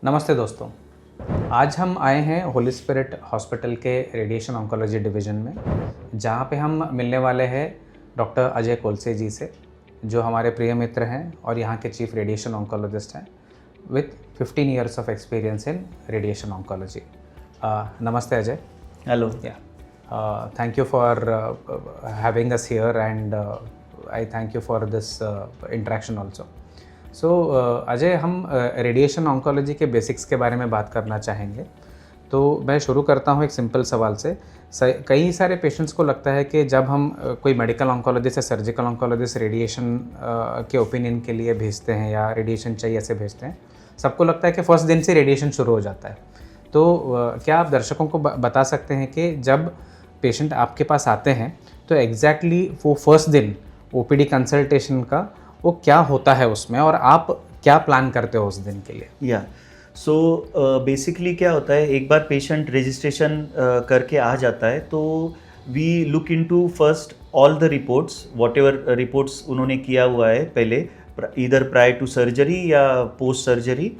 नमस्ते दोस्तों। आज हम आए हैं होली स्पिरिट हॉस्पिटल के रेडिएशन ऑन्कोलॉजी डिवीज़न में, जहाँ पे हम मिलने वाले हैं डॉक्टर अजय कोलसे जी से, जो हमारे प्रिय मित्र हैं और यहाँ के चीफ रेडिएशन ऑन्कोलॉजिस्ट हैं with 15 years of experience in radiation oncology. नमस्ते Ajay. Hello. Thank you for having us here, and I thank you for this interaction also. So Ajay, हम रेडिएशन ऑन्कोलॉजी के बेसिक्स के बारे में बात करना चाहेंगे। तो मैं शुरू करता हूँ एक सिंपल सवाल से। कई सारे पेशेंट्स को लगता है कि जब हम कोई मेडिकल ऑन्कोलॉजिस्ट या सर्जिकल ऑन्कोलॉजिस्ट रेडिएशन के ओपिनियन के लिए भेजते हैं या रेडिएशन चाहिए ऐसे भेजते हैं, सबको लगता है कि फर्स्ट दिन से रेडिएशन शुरू हो जाता है। तो क्या आप दर्शकों को बता सकते हैं कि जब पेशेंट आपके पास आते हैं तो एग्जैक्टली वो फर्स्ट दिन ओपीडी कंसल्टेशन का वो क्या होता है उसमें, और आप क्या प्लान करते हो उस दिन के लिए? सो बेसिकली क्या होता है, एक बार पेशेंट रजिस्ट्रेशन करके आ जाता है तो we look into first all the reports, whatever reports उन्होंने किया हुआ है पहले, इधर प्रायर टू सर्जरी या पोस्ट सर्जरी।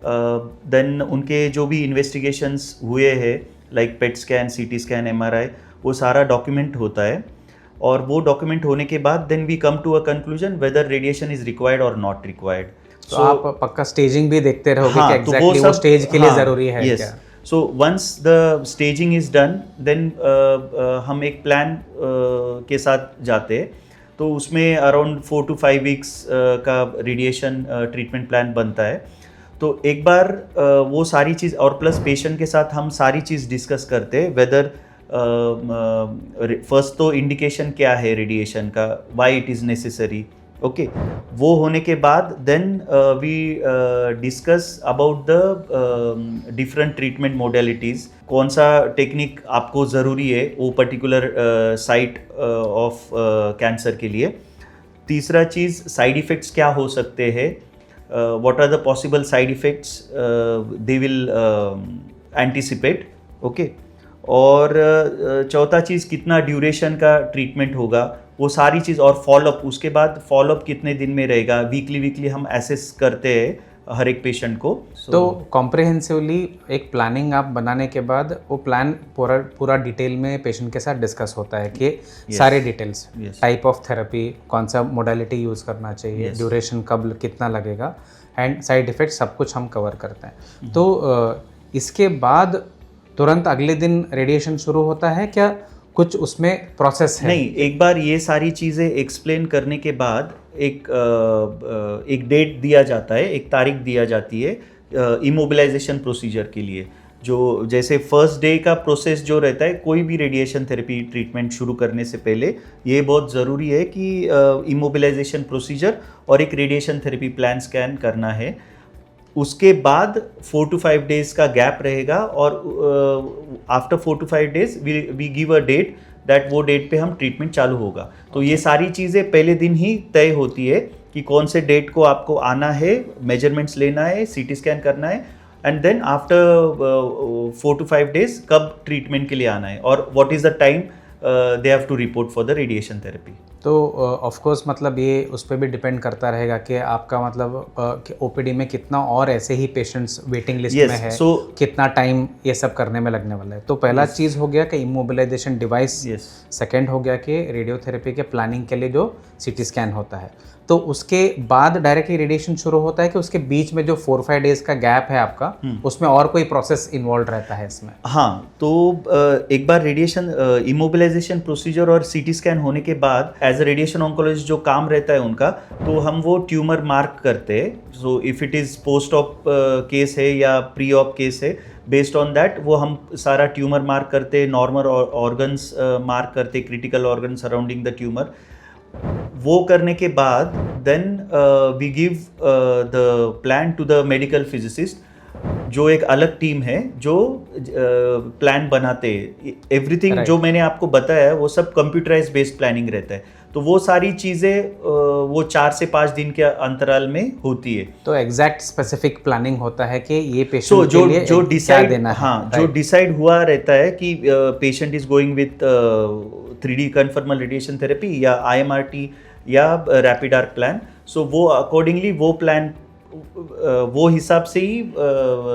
देन उनके जो भी इन्वेस्टिगेशंस हुए हैं like PET scan, CT scan, MRI, वो सारा डॉक्यूमेंट होता है। और वो डॉक्यूमेंट होने के बाद then we come to a conclusion whether radiation is required और नॉट रिक्वायर्ड। तो आप पक्का स्टेजिंग भी देखते रहोगे कि एग्जैक्टली वो स्टेज के लिए ज़रूरी है क्या? So once the staging is done then हम एक प्लान के साथ जाते हैं। तो उसमें अराउंड 4 to 5 वीक्स का रेडिएशन ट्रीटमेंट प्लान बनता है। तो एक बार वो सारी चीज़ और प्लस पेशेंट के साथ हम सारी चीज़ डिस्कस करते हैं, वेदर फर्स्ट तो इंडिकेशन क्या है रेडिएशन का, why it is necessary, okay. वो होने के बाद then we discuss about the different treatment modalities, कौन सा टेक्निक आपको ज़रूरी है वो पर्टिकुलर साइट ऑफ कैंसर के लिए। तीसरा चीज़, साइड इफ़ेक्ट्स क्या हो सकते हैं, what are the possible side effects they will anticipate, okay। और चौथा चीज़, कितना ड्यूरेशन का ट्रीटमेंट होगा, वो सारी चीज़, और फॉलोअप, उसके बाद फॉलोअप कितने दिन में रहेगा, वीकली हम एसेस करते हैं हर एक पेशेंट को। तो कॉम्प्रिहेंसिवली एक प्लानिंग आप बनाने के बाद वो प्लान पूरा डिटेल में पेशेंट के साथ डिस्कस होता है कि सारे डिटेल्स, टाइप ऑफ थेरेपी, कौन सा मोडालिटी यूज़ करना चाहिए, ड्यूरेशन कब कितना लगेगा, एंड साइड इफ़ेक्ट, सब कुछ हम कवर करते हैं। तो इसके बाद तुरंत अगले दिन रेडिएशन शुरू होता है क्या? कुछ उसमें प्रोसेस है? नहीं, एक बार ये सारी चीज़ें एक्सप्लेन करने के बाद एक डेट दिया जाता है, एक तारीख दिया जाती है इमोबिलाइजेशन प्रोसीजर के लिए। जो जैसे फर्स्ट डे का प्रोसेस जो रहता है, कोई भी रेडिएशन थेरेपी ट्रीटमेंट शुरू करने से पहले ये बहुत ज़रूरी है कि इमोबिलाइजेशन प्रोसीजर और एक रेडिएशन थेरेपी प्लान स्कैन करना है। उसके बाद 4 to 5 डेज का गैप रहेगा, और after 4 to 5 days we give a date that वो डेट पे हम ट्रीटमेंट चालू होगा। तो ये सारी चीज़ें पहले दिन ही तय होती है कि कौन से डेट को आपको आना है, मेजरमेंट्स लेना है, सीटी स्कैन करना है, and then after 4 to 5 days कब ट्रीटमेंट के लिए आना है, और what is the time they have to report for the radiation therapy. तो ऑफ कोर्स मतलब ये उस पर भी डिपेंड करता रहेगा कि आपका मतलब ओपीडी में कितना और ऐसे ही पेशेंट्स वेटिंग लिस्ट में है, कितना टाइम ये सब करने में लगने वाला है। तो पहला चीज़ हो गया कि इमोबिलाइजेशन डिवाइस, सेकेंड हो गया कि रेडियोथेरेपी के प्लानिंग के लिए जो सीटी स्कैन होता है। तो उसके बाद डायरेक्टली रेडिएशन शुरू होता है कि उसके बीच में जो 4-5 डेज का गैप है आपका, उसमें और कोई प्रोसेस इन्वॉल्व रहता है इसमें? हाँ, तो एक बार रेडिएशन इमोबिलाइजेशन प्रोसीजर और सीटी स्कैन होने के बाद एज अ रेडिएशन ऑन्कोलॉजिस्ट जो काम रहता है उनका, तो हम वो ट्यूमर मार्क करते हैं। So if it is post op case है या प्री ऑप केस है, बेस्ड ऑन दैट वो हम सारा ट्यूमर मार्क करते, नॉर्मल ऑर्गन्स मार्क करते, critical organ surrounding the tumour. वो करने के बाद then we give the plan to the medical physicist, जो एक अलग टीम है जो प्लान बनाते हैं। एवरीथिंग जो मैंने आपको बताया है वो सब कंप्यूटराइज बेस्ड प्लानिंग रहता है। तो वो सारी चीज़ें वो 4 से 5 दिन के अंतराल में होती है। तो एग्जैक्ट स्पेसिफिक प्लानिंग होता है कि ये पेशेंट के लिए जो डिसाइड देना है। हाँ, जो डिसाइड हुआ रहता है कि patient is going with 3D conformal radiation therapy या IMRT या रैपिड आर्क प्लान। सो वो अकॉर्डिंगली वो प्लान वो हिसाब से ही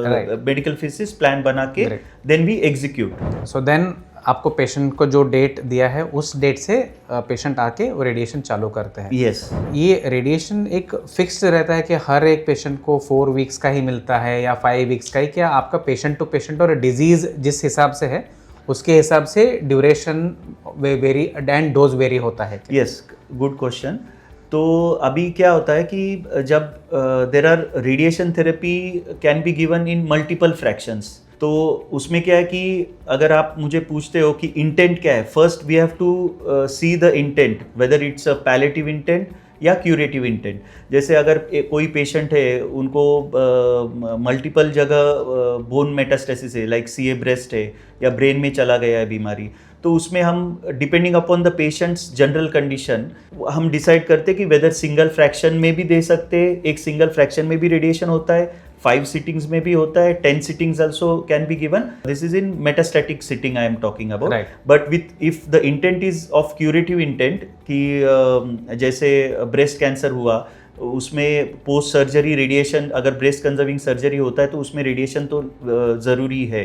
Right. मेडिकल फिजिक्स प्लान बना के Great. Then we execute. So then आपको पेशेंट को जो डेट दिया है उस डेट से पेशेंट आके वो रेडिएशन चालू करते हैं। यस, ये रेडिएशन एक फिक्स्ड रहता है कि हर एक पेशेंट को 4 वीक्स का ही मिलता है या 5 वीक्स का ही, क्या आपका पेशेंट टू पेशेंट और डिजीज जिस हिसाब से है उसके हिसाब से duration very and dose very होता है? Yes, good question. तो अभी क्या होता है कि जब there R radiation therapy can be given in multiple fractions, तो उसमें क्या है कि अगर आप मुझे पूछते हो कि इंटेंट क्या है, first we have to see the intent whether it's a palliative intent या क्यूरेटिव इंटेंट। जैसे अगर कोई पेशेंट है उनको मल्टीपल जगह बोन मेटास्टेसिस है, लाइक सीए ब्रेस्ट है या ब्रेन में चला गया है बीमारी, तो उसमें हम depending upon the patients general condition हम डिसाइड करते हैं कि वेदर सिंगल फ्रैक्शन में भी दे सकते हैं, एक सिंगल फ्रैक्शन में भी रेडिएशन होता है, 5 सिटिंग्स में भी होता है, 10 sittings also can be given. This is in metastatic sitting I am talking about. Right. But if the intent is of curative intent कि जैसे ब्रेस्ट कैंसर हुआ उसमें पोस्ट सर्जरी रेडिएशन, अगर ब्रेस्ट कंजर्विंग सर्जरी होता है तो उसमें radiation तो ज़रूरी है,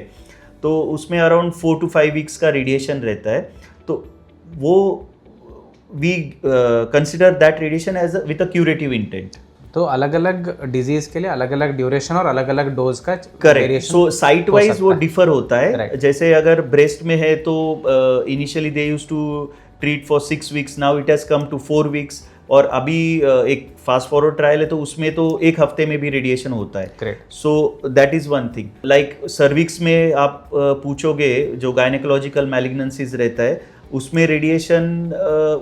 तो उसमें अराउंड 4 to 5 वीक्स का रेडिएशन रहता है, तो वो we consider that radiation as with a curative intent. तो अलग अलग डिजीज के लिए अलग अलग ड्यूरेशन और अलग अलग डोज का करेक्ट। सो साइट वाइज वो डिफर होता है। Right. जैसे अगर ब्रेस्ट में है तो initially they used to treat for 6 weeks, now it has come to 4 weeks, और अभी एक फास्ट फॉरवर्ड ट्रायल है तो उसमें तो एक हफ्ते में भी रेडिएशन होता है। Great. So that is one thing. Like cervix में आप पूछोगे, जो गायनेकोलॉजिकल मैलिग्नेंसीज रहता है उसमें रेडिएशन,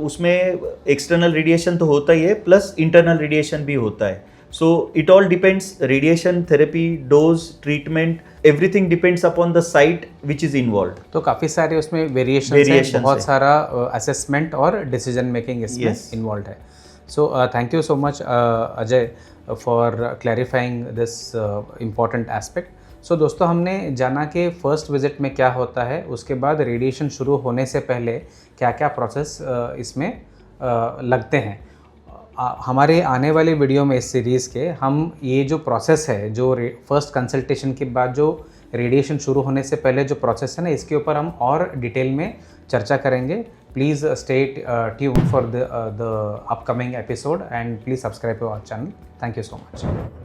उसमें एक्सटर्नल रेडिएशन तो होता ही है प्लस इंटरनल रेडिएशन भी होता है। So it all depends, radiation therapy, dose, treatment, everything depends upon the site which is involve. तो काफ़ी सारे उसमें वेरिएशन है, बहुत सारा असेसमेंट और डिसीजन मेकिंग इसमें इन्वॉल्व है। So thank you so much Ajay for clarifying this important aspect. So दोस्तों, हमने जाना कि फर्स्ट विजिट में क्या होता है, उसके बाद रेडिएशन शुरू होने से पहले क्या क्या प्रोसेस इसमें लगते हैं। हमारे आने वाली वीडियो में इस सीरीज़ के हम ये जो प्रोसेस है, जो फर्स्ट कंसल्टेशन के बाद जो रेडिएशन शुरू होने से पहले जो प्रोसेस है ना, इसके ऊपर हम और डिटेल में चर्चा करेंगे। Please stay tune for the upcoming episode and please subscribe to our channel. Thank you so much.